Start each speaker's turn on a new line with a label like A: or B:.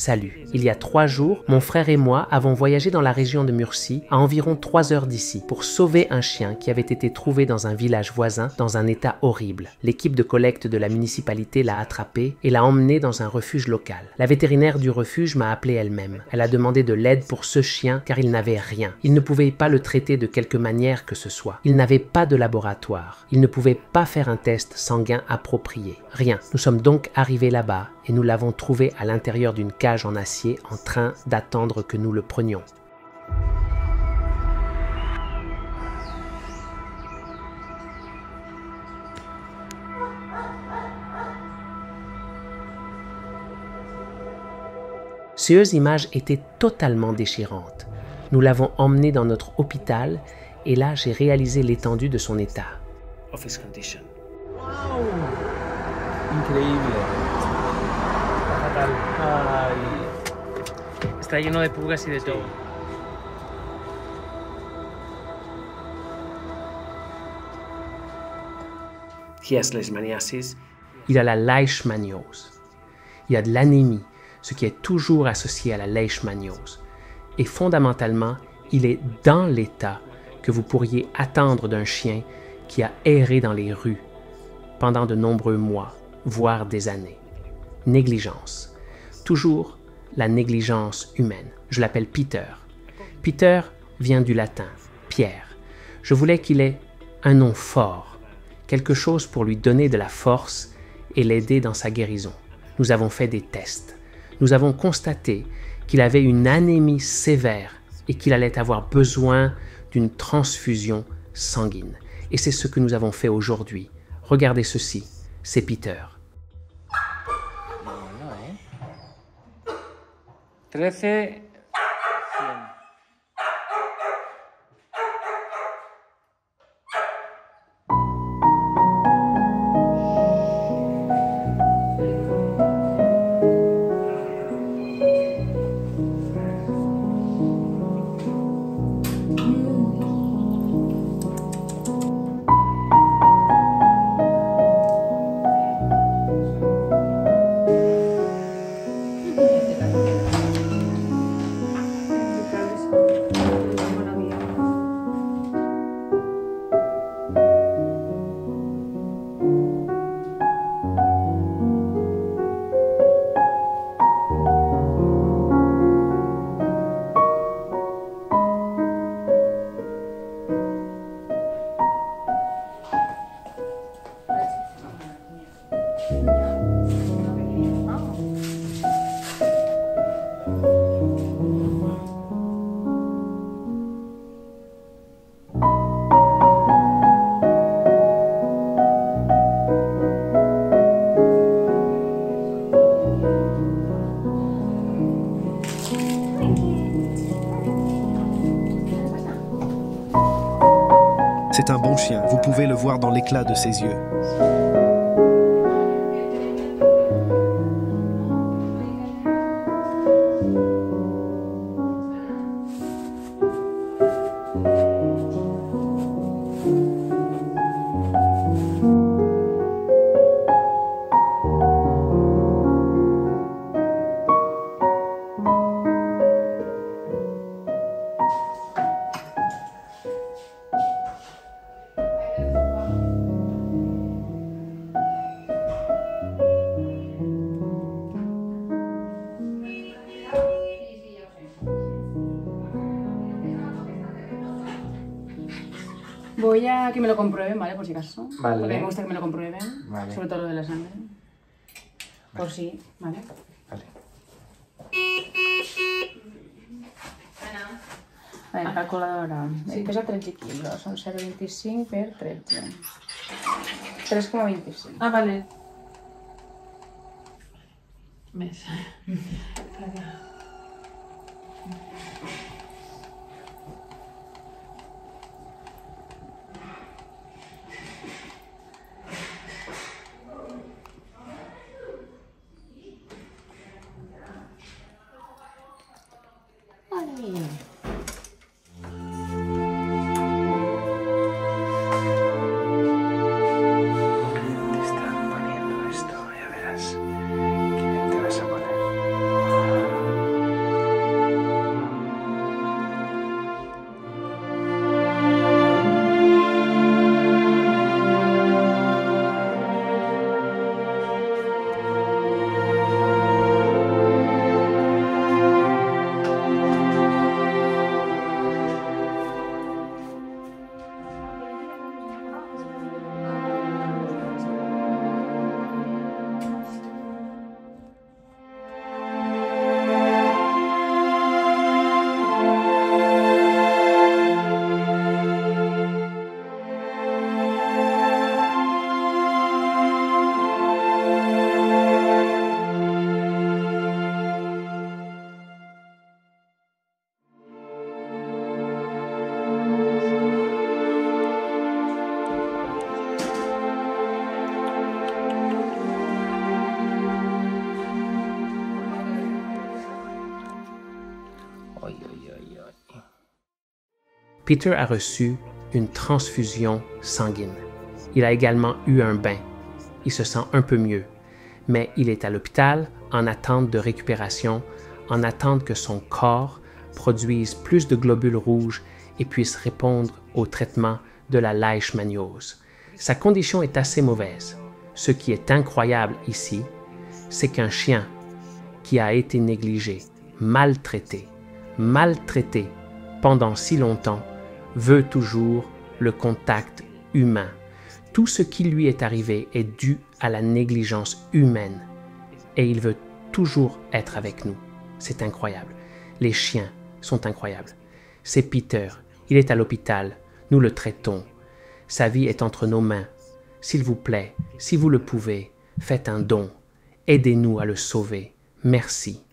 A: Salut. Il y a 3 jours, mon frère et moi avons voyagé dans la région de Murcie, à environ 3 heures d'ici, pour sauver un chien qui avait été trouvé dans un village voisin dans un état horrible. L'équipe de collecte de la municipalité l'a attrapé et l'a emmené dans un refuge local. La vétérinaire du refuge m'a appelé elle-même. Elle a demandé de l'aide pour ce chien car il n'avait rien. Il ne pouvait pas le traiter de quelque manière que ce soit. Il n'avait pas de laboratoire. Il ne pouvait pas faire un test sanguin approprié. Rien. Nous sommes donc arrivés là-bas et nous l'avons trouvé à l'intérieur d'une cage en acier en train d'attendre que nous le prenions. Ces images étaient totalement déchirantes. Nous l'avons emmené dans notre hôpital et là j'ai réalisé l'étendue de son état.
B: Office condition.
C: ¡Wow! Increíble.
B: Fatal. Ay. Está lleno de pulgas y de todo. He has leishmaniasis.
A: Il a la leishmaniose. Il a de l'anémie, ce qui est toujours associé à la leishmaniose. Et fondamentalement, il est dans l'état que vous pourriez attendre d'un chien qui a erré dans les rues pendant de nombreux mois, voire des années. Négligence. Toujours la négligence humaine. Je l'appelle Peter. Peter vient du latin, Pierre. Je voulais qu'il ait un nom fort, quelque chose pour lui donner de la force et l'aider dans sa guérison. Nous avons fait des tests. Nous avons constaté qu'il avait une anémie sévère et qu'il allait avoir besoin d'une transfusion sanguine. Et c'est ce que nous avons fait aujourd'hui. Regardez ceci, c'est Peter.
B: 13. 100.
D: C'est un bon chien, vous pouvez le voir dans l'éclat de ses yeux.
E: Voy a que me lo comprueben, ¿vale? Por si acaso.
B: Vale.
E: Porque me gusta que me lo comprueben.
B: Vale.
E: Sobre todo lo de la sangre. Por si, ¿vale?
B: Vale.
E: Vale, calculadora. Pesa 13 quilos. Son 0,25 per 13. 3,25.
F: Ah, vale. Més.
B: Te están poniendo esto, ya verás. ¿Qué te vas a poner?
A: Peter a reçu une transfusion sanguine. Il a également eu un bain. Il se sent un peu mieux, mais il est à l'hôpital en attente de récupération, en attente que son corps produise plus de globules rouges et puisse répondre au traitement de la leishmaniose. Sa condition est assez mauvaise. Ce qui est incroyable ici, c'est qu'un chien qui a été négligé, maltraité pendant si longtemps, veut toujours le contact humain. Tout ce qui lui est arrivé est dû à la négligence humaine et il veut toujours être avec nous. C'est incroyable. Les chiens sont incroyables. C'est Peter. Il est à l'hôpital. Nous le traitons. Sa vie est entre nos mains. S'il vous plaît, si vous le pouvez, faites un don. Aidez-nous à le sauver. Merci.